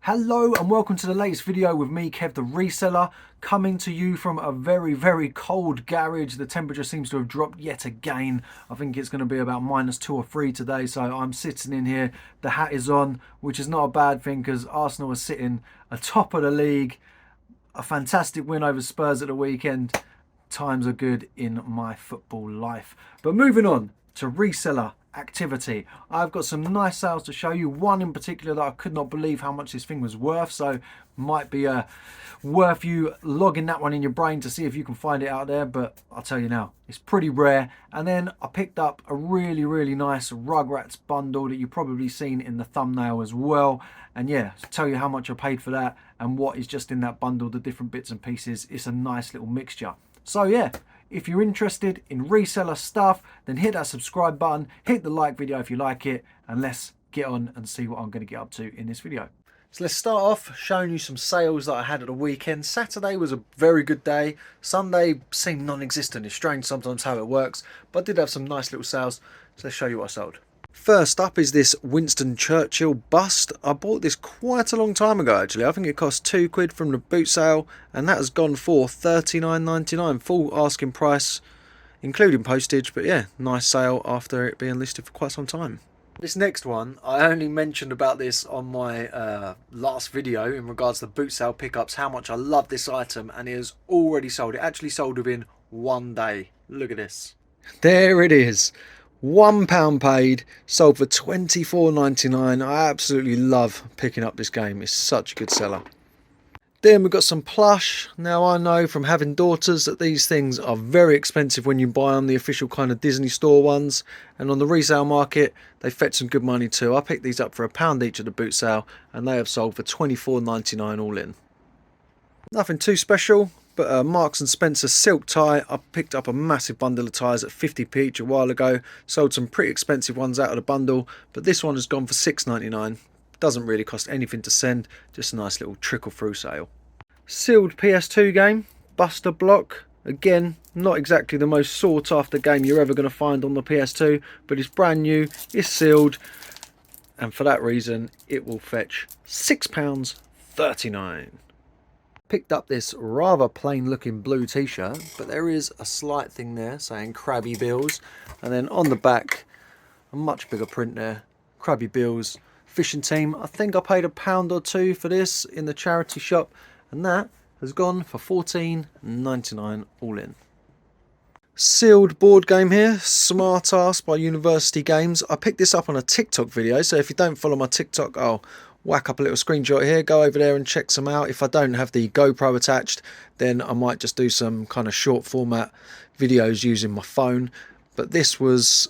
Hello and welcome to the latest video with me, Kev the Reseller, coming to you from a very cold garage. The temperature seems to have dropped yet again. I think it's going to be about -2 or 3 today, so I'm sitting in here. The hat is on, which is not a bad thing because Arsenal are sitting atop of the league. A fantastic win over Spurs at the weekend. Times are good in my football life. But moving on to reseller activity, I've got some nice sales to show you. One in particular that I could not believe how much this thing was worth, so might be worth you logging that one in your brain to see if you can find it out there. But I'll tell you now, it's pretty rare. And then I picked up a really nice Rugrats bundle that you've probably seen in the thumbnail as well. And yeah, to tell you how much I paid for that and what is just in that bundle, the different bits and pieces. It's a nice little mixture. So yeah, if you're interested in reseller stuff, then hit that subscribe button, hit the like video if you like it, and let's get on and see what I'm going to get up to in this video. So let's start off showing you some sales that I had at the weekend. Saturday was a very good day. Sunday seemed non-existent. It's strange sometimes how it works, but I did have some nice little sales. So let's show you what I sold. First up is this Winston Churchill bust. I bought this quite a long time ago actually. I think it cost £2 from the boot sale, and that has gone for $39.99, full asking price including postage. But yeah, nice sale after it being listed for quite some time. This next one, I only mentioned about this on my last video in regards to the boot sale pickups, how much I love this item, and it has already sold. It actually sold within 1 day. Look at this. There it is. £1 paid, sold for $24.99. I absolutely love picking up this game. It's such a good seller. Then we've got some plush. Now I know from having daughters that these things are very expensive when you buy them, the official kind of Disney store ones. And on the resale market, they fetch some good money too. I picked these up for £1 each at the boot sale, and they have sold for $24.99 all in. Nothing too special. But Marks and Spencer silk tie, I picked up a massive bundle of ties at 50p each a while ago. Sold some pretty expensive ones out of the bundle, but this one has gone for $6.99. Doesn't really cost anything to send, just a nice little trickle through sale. Sealed PS2 game, Buster Block. Again, not exactly the most sought after game you're ever going to find on the PS2, but it's brand new, it's sealed, and for that reason it will fetch £6.39. Picked up this rather plain looking blue t-shirt, but there is a slight thing there saying Krabby Bills, and then on the back a much bigger print there, Krabby Bills fishing team. I think I paid £1 or £2 for this in the charity shop, and that has gone for $14.99 all in. Sealed board game here, Smart Ass by University Games. I picked this up on a TikTok video, so if you don't follow my TikTok, I'll whack up a little screenshot here, go over there and check some out. If I don't have the GoPro attached, then I might just do some kind of short format videos using my phone. But this was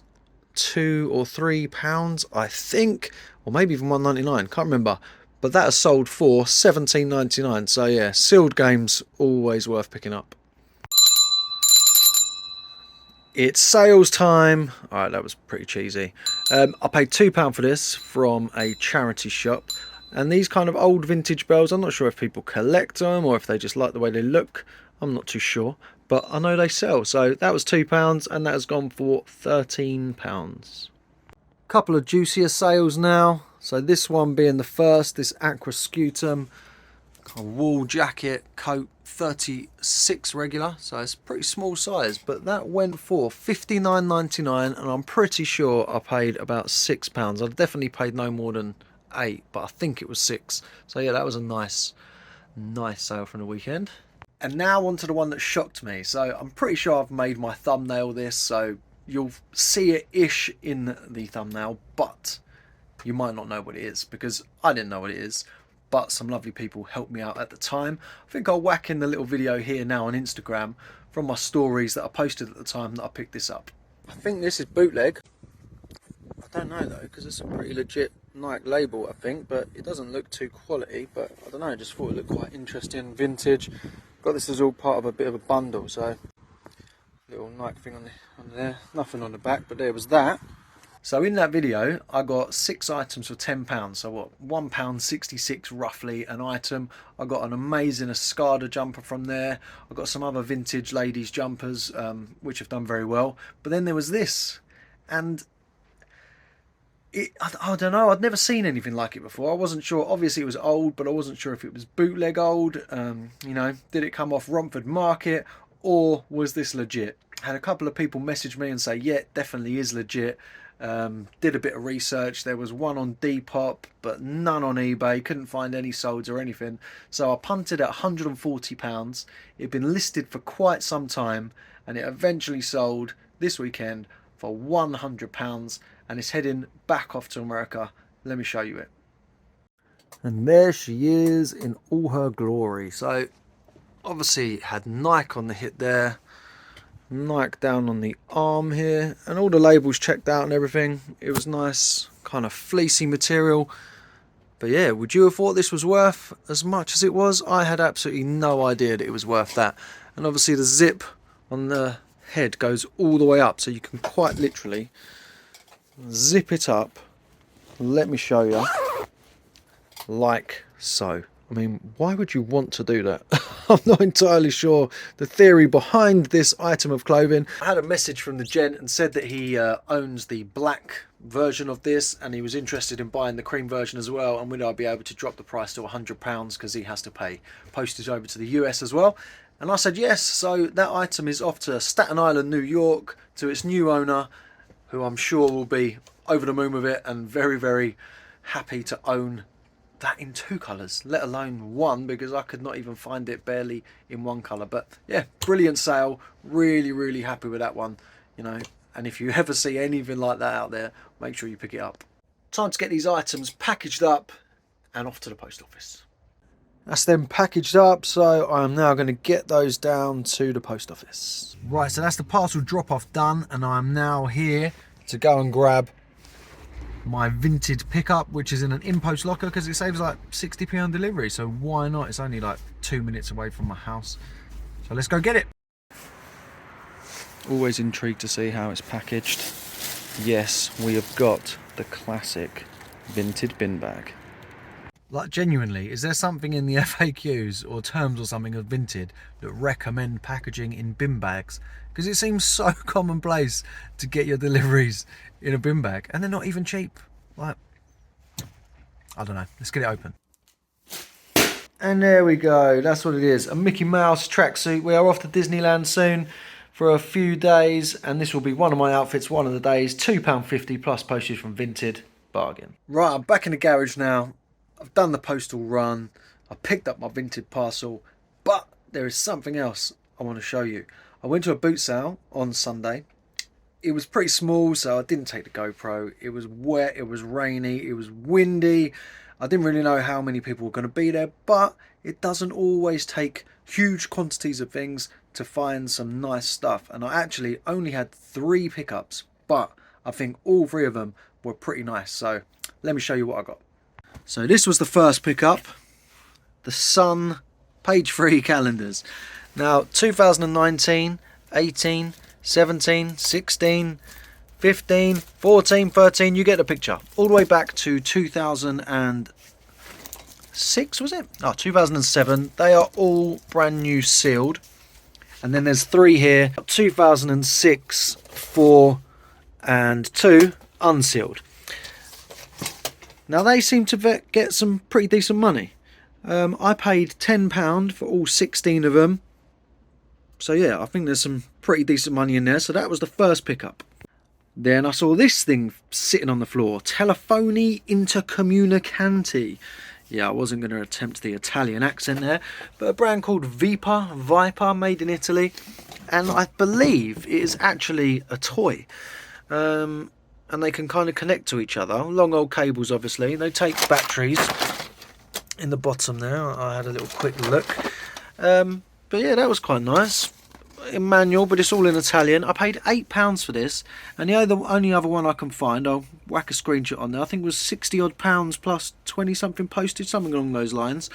£2 or £3 I think, or maybe even $1.99, can't remember, but that has sold for $17.99. so yeah, sealed games always worth picking up. It's sales time. Alright, that was pretty cheesy. I paid £2 for this from a charity shop. And these kind of old vintage bells, I'm not sure if people collect them or if they just like the way they look. I'm not too sure. But I know they sell. So that was £2 and that has gone for £13. Couple of juicier sales now. So this one being the first, this Aqua Scutum wool jacket coat, 36 regular, so it's a pretty small size, but that went for $59.99, and I'm pretty sure I paid about £6. I definitely paid no more than 8, but I think it was 6. So yeah, that was a nice sale from the weekend. And now on to the one that shocked me. So I'm pretty sure I've made my thumbnail this, so you'll see it ish in the thumbnail, but you might not know what it is because I didn't know what it is. But some lovely people helped me out at the time. I think I'll whack in the little video here now on Instagram from my stories that I posted at the time that I picked this up. I think this is bootleg. I don't know though, because it's a pretty legit Nike label I think, but it doesn't look too quality, but I don't know, I just thought it looked quite interesting, vintage. Got this as all part of a bit of a bundle, so little Nike thing on there, nothing on the back, but there was that. So in that video, I got 6 items for £10. So what, £1.66 roughly an item. I got an amazing Escada jumper from there. I got some other vintage ladies jumpers, which have done very well. But then there was this, and I don't know, I'd never seen anything like it before. I wasn't sure, obviously it was old, but I wasn't sure if it was bootleg old. You know, did it come off Romford Market, or was this legit? Had a couple of people message me and say, yeah, it definitely is legit. Did a bit of research. There was one on Depop, but none on eBay. Couldn't find any solds or anything. So I punted at £140. It'd been listed for quite some time, and it eventually sold this weekend for £100, and it's heading back off to America. Let me show you it. And there she is in all her glory. So obviously it had Nike on the hit there, Nike down on the arm here, and all the labels checked out and everything. It was nice, kind of fleecy material. But yeah, would you have thought this was worth as much as it was? I had absolutely no idea that it was worth that. And obviously the zip on the head goes all the way up, so you can quite literally zip it up. Let me show you, like so. I mean, why would you want to do that? I'm not entirely sure the theory behind this item of clothing. I had a message from the gent and said that he owns the black version of this, and he was interested in buying the cream version as well, and would I be able to drop the price to £100 because he has to pay postage over to the US as well. And I said yes. So that item is off to Staten Island, New York, to its new owner, who I'm sure will be over the moon with it and very, very happy to own that in 2 colours, let alone 1, because I could not even find it barely in 1 colour. But yeah, brilliant sale. Really, really happy with that one, you know. And if you ever see anything like that out there, make sure you pick it up. Time to get these items packaged up and off to the post office. That's them packaged up, so I'm now going to get those down to the post office. Right, so that's the parcel drop-off done, and I'm now here to go and grab my Vinted pickup, which is in an in-post locker, because it saves like 60p on delivery, so why not? It's only like 2 minutes away from my house, so let's go get it. Always intrigued to see how it's packaged. Yes, we have got the classic Vinted bin bag. Like, genuinely, is there something in the FAQs or terms or something of Vinted that recommend packaging in bin bags? Because it seems so commonplace to get your deliveries in a bin bag, and they're not even cheap. Like, I don't know. Let's get it open. And there we go. That's what it is. A Mickey Mouse tracksuit. We are off to Disneyland soon for a few days, and this will be one of my outfits one of the days. £2.50 plus postage from Vinted. Bargain. Right, I'm back in the garage now. I've done the postal run. I picked up my Vinted parcel, but there is something else I want to show you. I went to a boot sale on Sunday. It was pretty small, so I didn't take the GoPro. It was wet, it was rainy, it was windy. I didn't really know how many people were going to be there, but it doesn't always take huge quantities of things to find some nice stuff. And I actually only had 3 pickups, but I think all 3 of them were pretty nice. So let me show you what I got. So this was the first pickup, the Sun page 3 calendars. Now 2019, 18, 17, 16, 15, 14, 13, you get the picture. All the way back to 2006, was it? Oh, 2007. They are all brand new sealed. And then there's 3 here, 2006, 4 and 2 unsealed. Now they seem to get some pretty decent money. I paid £10 for all 16 of them. So yeah, I think there's some pretty decent money in there. So that was the first pickup. Then I saw this thing sitting on the floor. Telefoni Intercomunicanti. Yeah, I wasn't going to attempt the Italian accent there. But a brand called Viper, made in Italy. And I believe it is actually a toy. And they can kind of connect to each other. Long old cables, obviously. They take batteries in the bottom there. I had a little quick look. But yeah, that was quite nice. In manual, but it's all in Italian. I paid £8 for this. And the only other one I can find, I'll whack a screenshot on there, I think it was 60 odd pounds plus 20 something postage, something along those lines.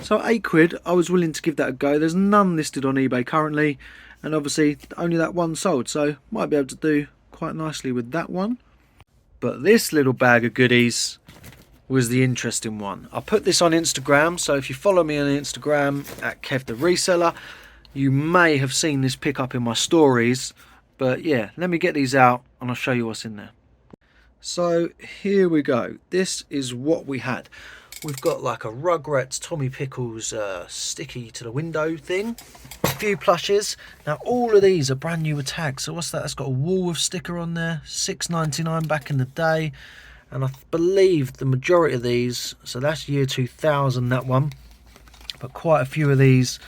So £8, I was willing to give that a go. There's none listed on eBay currently. And obviously, only that one sold. So might be able to do quite nicely with that one. But this little bag of goodies was the interesting one. I put this on Instagram, so if you follow me on Instagram at Kev the Reseller, you may have seen this pick up in my stories. But yeah, let me get these out and I'll show you what's in there. So here we go. This is what we had. We've got like a Rugrats Tommy Pickles sticky to the window thing. A few plushes. Now all of these are brand new with tags. So what's that? That's got a Woolworth sticker on there. $6.99 back in the day. And I believe the majority of these, so that's year 2000, that one. But quite a few of these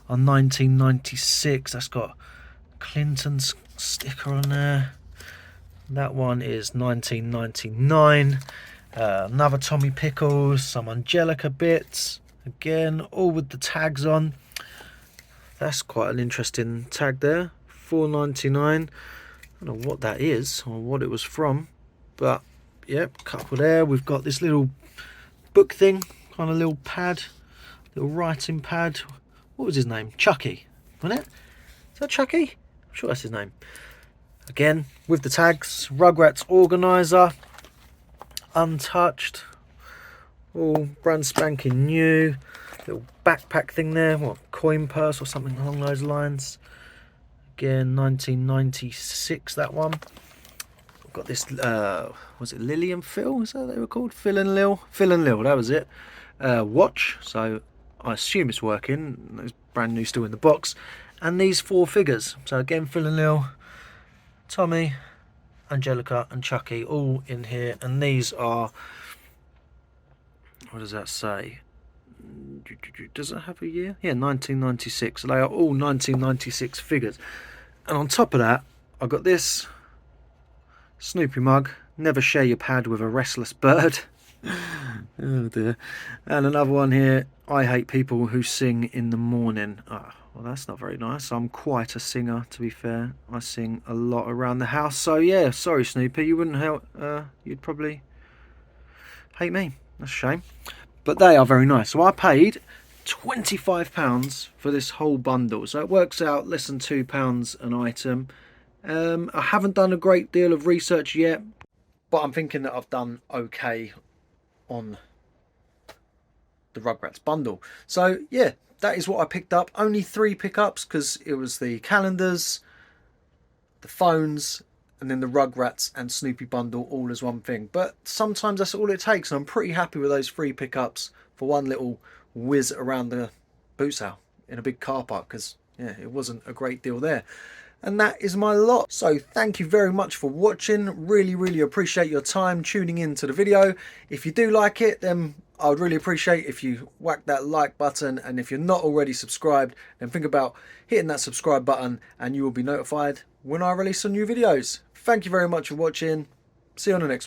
are 1996. That's got Clinton's sticker on there. That one is 1999. Another Tommy Pickles, some Angelica bits. Again, all with the tags on. That's quite an interesting tag there. $4.99. I don't know what that is or what it was from. But, yep, couple there. We've got this little book thing. Kind of little pad. Little writing pad. What was his name? Chucky, wasn't it? Is that Chucky? I'm sure that's his name. Again, with the tags, Rugrats organizer, untouched, all brand spanking new. Little backpack thing there, what, coin purse or something along those lines. Again, 1996, that one. We've got this, was it Lily and Phil? Is that what they were called? Phil and Lil? Phil and Lil, that was it. Watch, so I assume it's working. It's brand new, still in the box. And these 4 figures. So again, Phil and Lil, Tommy, Angelica and Chucky all in here, and these are, what does that say? Does it have a year? Yeah, 1996. So they are all 1996 figures. And on top of that, I've got this Snoopy mug, never share your pad with a restless bird. Oh dear. And another one here, I hate people who sing in the morning. Oh, well, that's not very nice. I'm quite a singer, to be fair. I sing a lot around the house. So yeah, sorry Snoopy, you wouldn't help. You'd probably hate me. That's a shame. But they are very nice. So I paid £25 for this whole bundle. So it works out less than £2 an item. I haven't done a great deal of research yet, but I'm thinking that I've done okay on the Rugrats bundle. So yeah, that is what I picked up. Only 3 pickups because it was the calendars, the phones, and then the Rugrats and Snoopy bundle all as one thing. But sometimes that's all it takes, and I'm pretty happy with those 3 pickups for one little whiz around the boot sale in a big car park, because yeah, it wasn't a great deal there. And that is my lot. So thank you very much for watching. Really appreciate your time tuning in to the video. If you do like it, then I would really appreciate if you whack that like button, and if you're not already subscribed, then think about hitting that subscribe button and you will be notified when I release some new videos. Thank you very much for watching. See you on the next one.